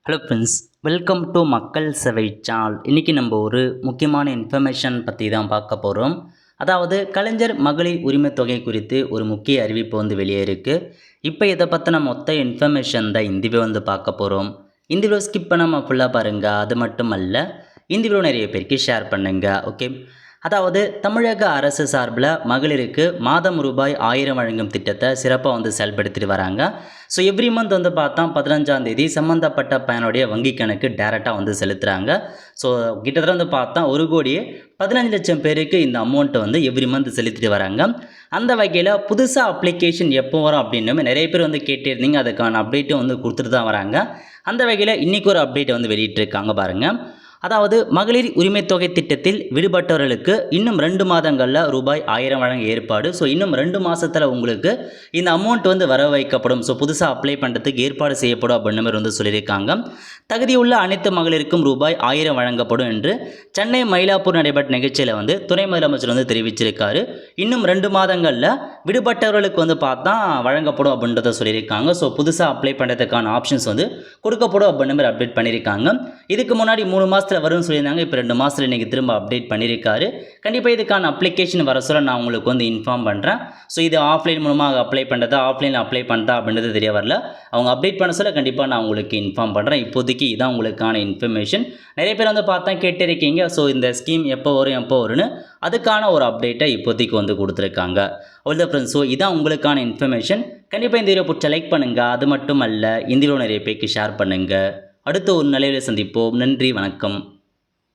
Hello friends, welcome to மக்கள் சேவை channel. இன்றைக்கி நம்ம ஒரு முக்கியமான இன்ஃபர்மேஷன் பற்றி தான் பார்க்க போகிறோம். அதாவது கலைஞர் மகளிர் உரிமை தொகை குறித்து ஒரு முக்கிய அறிவிப்பு வெளியே இருக்குது. இப்போ இதை பற்றின மொத்த இன்ஃபர்மேஷன் தான் இந்த வீடியோ பார்க்க போகிறோம். இந்த வீடியோ ஸ்கிப் பண்ணாமல் ஃபுல்லாக பாருங்கள். அது மட்டும் அல்ல, இந்த வீடியோ நிறைய பேருக்கு ஷேர் பண்ணுங்கள். ஓகே, அதாவது தமிழக அரசு சார்பில் மகளிருக்கு மாதம் ரூபாய் 1000 வழங்கும் திட்டத்தை சிறப்பாக செயல்படுத்திட்டு வராங்க. ஸோ எவ்ரி மந்த் பார்த்தா 15ஆம் தேதி சம்மந்தப்பட்ட பயனுடைய வங்கி கணக்கு டேரெக்டாக செலுத்துகிறாங்க. ஸோ கிட்டத்தட்ட பார்த்தா 1,15,00,000 பேருக்கு இந்த அமௌண்ட்டை எவ்ரி மந்த் செலுத்திட்டு வராங்க. அந்த வகையில் புதுசாக அப்ளிகேஷன் எப்போ வரும் அப்படின்னு நிறைய பேர் கேட்டிருந்தீங்க. அதுக்கான அப்டேட்டும் கொடுத்துட்டு தான் வராங்க. அந்த வகையில் இன்றைக்கி ஒரு அப்டேட்டை வெளியிட்டிருக்காங்க பாருங்கள். அதாவது மகளிர் உரிமை தொகை திட்டத்தில் விடுபட்டவர்களுக்கு இன்னும் 2 மாதங்களில் ரூபாய் 1000 வழங்க ஏற்பாடு. ஸோ இன்னும் 2 மாதத்தில் உங்களுக்கு இந்த அமௌண்ட் வர வைக்கப்படும். ஸோ புதுசாக அப்ளை பண்ணுறதுக்கு ஏற்பாடு செய்யப்படும் அப்படின்ற மாதிரி சொல்லியிருக்காங்க. தகுதியுள்ள அனைத்து மகளிருக்கும் ரூபாய் 1000 வழங்கப்படும் என்று சென்னை மயிலாப்பூர் நடைபெற்ற நிகழ்ச்சியில் துணை முதலமைச்சர் தெரிவிச்சிருக்காரு. இன்னும் 2 மாதங்களில் விடுபட்டவர்களுக்கு பார்த்தா வழங்கப்படும் அப்படின்றத சொல்லியிருக்காங்க. ஸோ புதுசாக அப்ளை பண்ணுறதுக்கான ஆப்ஷன்ஸ் கொடுக்கப்படும் அப்படின்ற மாதிரி அப்டேட் பண்ணியிருக்காங்க. இதுக்கு முன்னாடி 3 மாதத்தில் வரும்னு சொல்லியிருந்தாங்க. இப்போ 2 மாதத்தில் இன்றைக்கி திரும்ப அப்டேட் பண்ணியிருக்காரு. கண்டிப்பாக இதுக்கான அப்ளிகேஷன் வர சொல்ல நான் உங்களுக்கு இன்ஃபார்ம் பண்ணுறேன். ஸோ இது ஆஃப்லைன் மூலமாக அப்ளை பண்ணுறதா ஆஃப்லைனில் அப்ளை பண்ணுறதா அப்படின்றது தெரிய வரல. அவங்க அப்டேட் பண்ண சொல்ல கண்டிப்பாக நான் உங்களுக்கு இன்ஃபார்ம் பண்ணுறேன். இப்போதைக்கு இதான் உங்களுக்கான இன்ஃபர்மேஷன். நிறைய பேர் பார்த்தா கேட்டிருக்கீங்க. ஸோ இந்த ஸ்கீம் எப்போ வரும்னு அதுக்கான ஒரு அப்டேட்டை இப்போதைக்கு கொடுத்துருக்காங்க. அவ்வளோ ஃப்ரெண்ட்ஸ், ஸோ இதான் உங்களுக்கான இன்ஃபர்மேஷன். கண்டிப்பாக இந்த வீடியோ பிடிச்ச லைக் பண்ணுங்கள். அது மட்டும் அல்ல, இந்த வீடியோ நிறைய பேருக்கு ஷேர் பண்ணுங்கள். அடுத்த ஒரு நிலையில் சந்திப்போம். நன்றி, வணக்கம்.